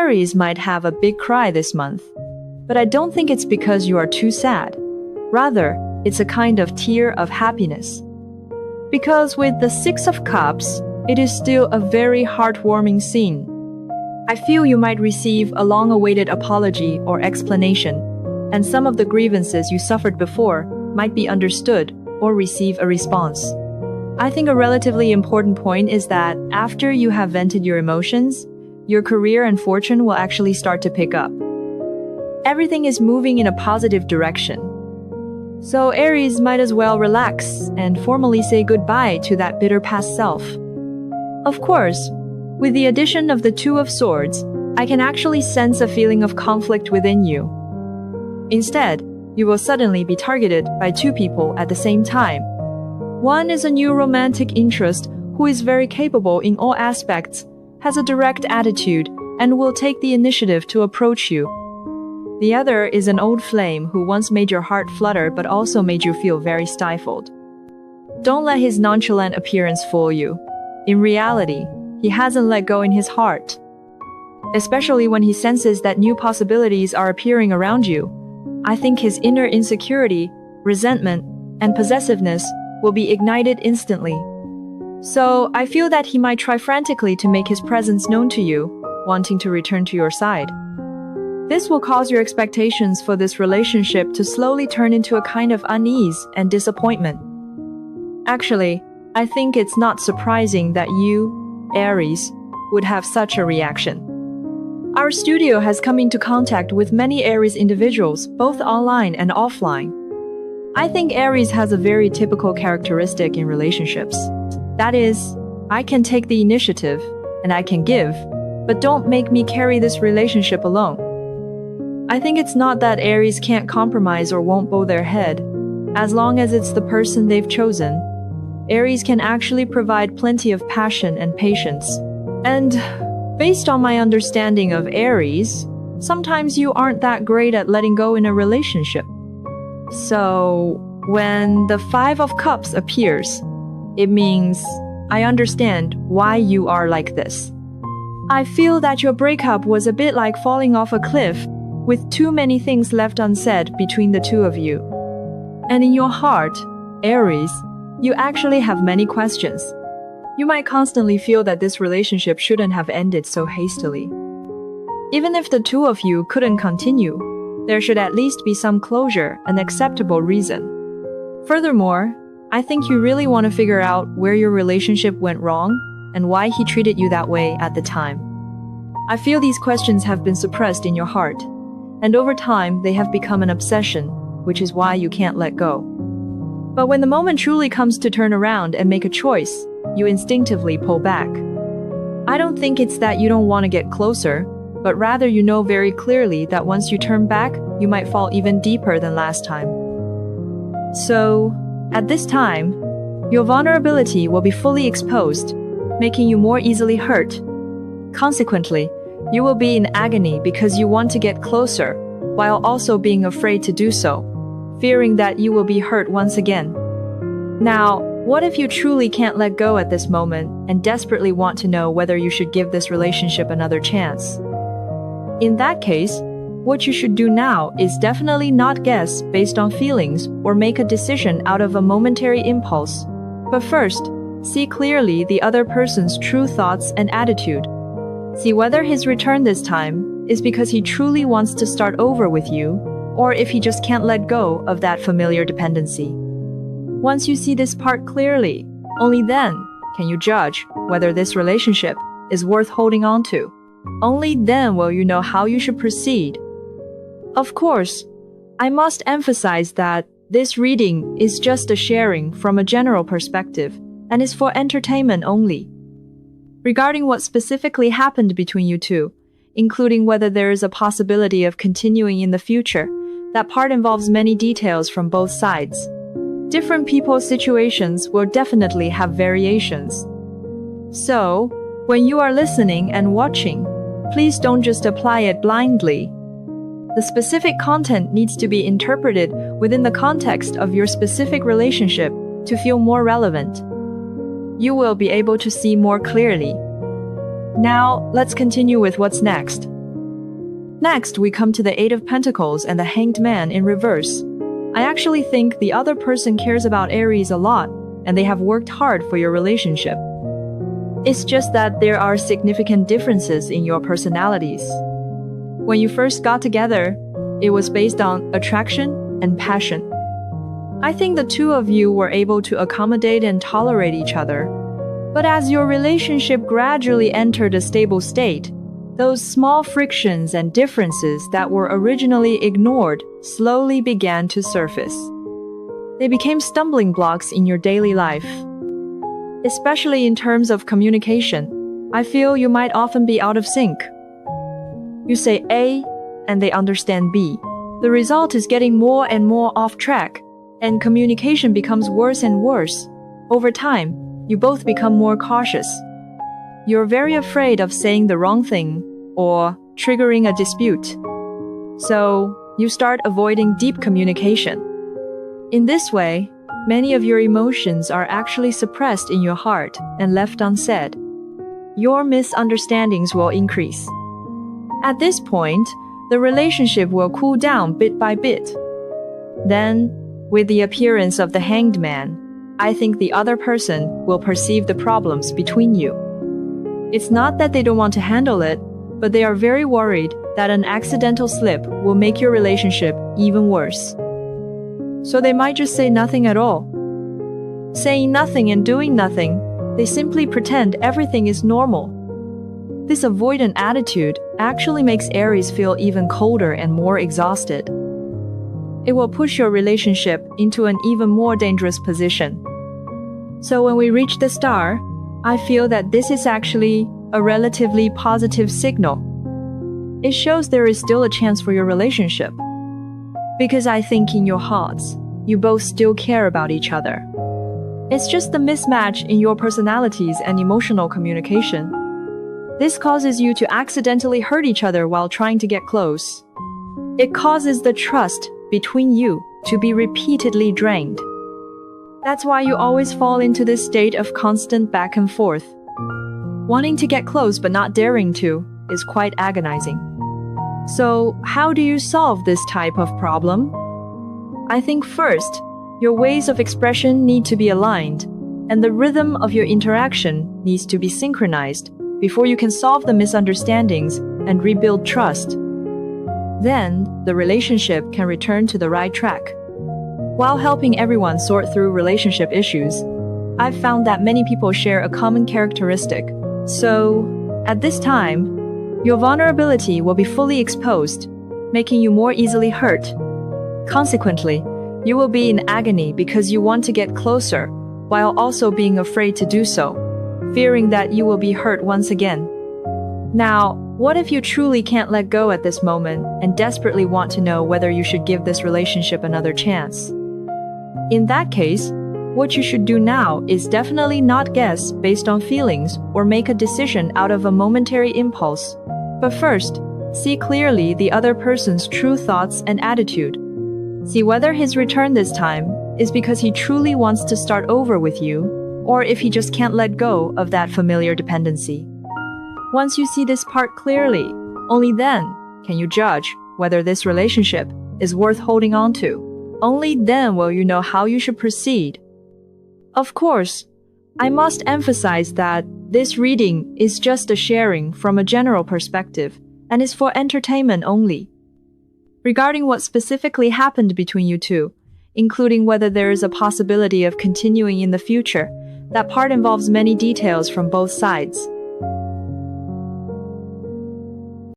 Aries might have a big cry this month, but I don't think it's because you are too sad. Rather, it's a kind of tear of happiness. Because with the Six of Cups, it is still a very heartwarming scene. I feel you might receive a long-awaited apology or explanation, and some of the grievances you suffered before might be understood or receive a response. I think a relatively important point is that after you have vented your emotions, your career and fortune will actually start to pick up. Everything is moving in a positive direction. So Aries might as well relax and formally say goodbye to that bitter past self. Of course, with the addition of the Two of Swords, I can actually sense a feeling of conflict within you. Instead, you will suddenly be targeted by two people at the same time. One is a new romantic interest who is very capable in all aspects, has a direct attitude, and will take the initiative to approach you. The other is an old flame who once made your heart flutter but also made you feel very stifled. Don't let his nonchalant appearance fool you. In reality, he hasn't let go in his heart. Especially when he senses that new possibilities are appearing around you, I think his inner insecurity, resentment, and possessiveness will be ignited instantly. So, I feel that he might try frantically to make his presence known to you, wanting to return to your side. This will cause your expectations for this relationship to slowly turn into a kind of unease and disappointment. Actually, I think it's not surprising that you, Aries, would have such a reaction. Our studio has come into contact with many Aries individuals, both online and offline. I think Aries has a very typical characteristic in relationships. That is, I can take the initiative, and I can give, but don't make me carry this relationship alone. I think it's not that Aries can't compromise or won't bow their head. As long as it's the person they've chosen, Aries can actually provide plenty of passion and patience. And based on my understanding of Aries, sometimes you aren't that great at letting go in a relationship. So, when the Five of Cups appears, it means I understand why you are like this. I feel that your breakup was a bit like falling off a cliff, with too many things left unsaid between the two of you. And in your heart, Aries, you actually have many questions. You might constantly feel that this relationship shouldn't have ended so hastily. Even if the two of you couldn't continue, there should at least be some closure, an acceptable reason. Furthermore, I think you really want to figure out where your relationship went wrong and why he treated you that way at the time. I feel these questions have been suppressed in your heart, and over time they have become an obsession, which is why you can't let go. But when the moment truly comes to turn around and make a choice, you instinctively pull back. I don't think it's that you don't want to get closer, but rather you know very clearly that once you turn back, you might fall even deeper than last time. So, at this time, your vulnerability will be fully exposed, making you more easily hurt. Consequently, you will be in agony because you want to get closer, while also being afraid to do so, fearing that you will be hurt once again. Now, what if you truly can't let go at this moment and desperately want to know whether you should give this relationship another chance? In that case, what you should do now is definitely not guess based on feelings or make a decision out of a momentary impulse, but first, see clearly the other person's true thoughts and attitude. See whether his return this time is because he truly wants to start over with you, or if he just can't let go of that familiar dependency. Once you see this part clearly, only then can you judge whether this relationship is worth holding on to. Only then will you know how you should proceed. Of course, I must emphasize that this reading is just a sharing from a general perspective and is for entertainment only. Regarding what specifically happened between you two, including whether there is a possibility of continuing in the future, that part involves many details from both sides. Different people's situations will definitely have variations. So, when you are listening and watching, please don't just apply it blindly. The specific content needs to be interpreted within the context of your specific relationship to feel more relevant. You will be able to see more clearly. Now, let's continue with what's next. Next, we come to the Eight of Pentacles and the Hanged Man in reverse. I actually think the other person cares about Aries a lot, and they have worked hard for your relationship. It's just that there are significant differences in your personalities. When you first got together, it was based on attraction and passion. I think the two of you were able to accommodate and tolerate each other. But as your relationship gradually entered a stable state, those small frictions and differences that were originally ignored slowly began to surface. They became stumbling blocks in your daily life. Especially in terms of communication, I feel you might often be out of sync. You say A, and they understand B. The result is getting more and more off track, and communication becomes worse and worse. Over time, you both become more cautious. You're very afraid of saying the wrong thing or triggering a dispute. So, you start avoiding deep communication. In this way, many of your emotions are actually suppressed in your heart and left unsaid. Your misunderstandings will increase. At this point, the relationship will cool down bit by bit. Then, with the appearance of the Hanged Man, I think the other person will perceive the problems between you. It's not that they don't want to handle it, but they are very worried that an accidental slip will make your relationship even worse. So they might just say nothing at all. Saying nothing and doing nothing, they simply pretend everything is normal. This avoidant attitude actually makes Aries feel even colder and more exhausted. It will push your relationship into an even more dangerous position. So when we reach the star, I feel that this is actually a relatively positive signal. It shows there is still a chance for your relationship. Because I think in your hearts, you both still care about each other. It's just the mismatch in your personalities and emotional communication. This causes you to accidentally hurt each other while trying to get close. It causes the trust between you to be repeatedly drained. That's why you always fall into this state of constant back and forth. Wanting to get close but not daring to is quite agonizing. So, how do you solve this type of problem? I think first, your ways of expression need to be aligned, and the rhythm of your interaction needs to be synchronized before you can solve the misunderstandings and rebuild trust. Then, the relationship can return to the right track. While helping everyone sort through relationship issues, I've found that many people share a common characteristic. So, at this time, your vulnerability will be fully exposed, making you more easily hurt. Consequently, you will be in agony because you want to get closer, while also being afraid to do so, fearing that you will be hurt once again. Now, what if you truly can't let go at this moment and desperately want to know whether you should give this relationship another chance? In that case, what you should do now is definitely not guess based on feelings or make a decision out of a momentary impulse. But first, see clearly the other person's true thoughts and attitude. See whether his return this time is because he truly wants to start over with you, or if he just can't let go of that familiar dependency. Once you see this part clearly, only then can you judge whether this relationship is worth holding on to. Only then will you know how you should proceed. Of course, I must emphasize that this reading is just a sharing from a general perspective and is for entertainment only. Regarding what specifically happened between you two, including whether there is a possibility of continuing in the future, that part involves many details from both sides.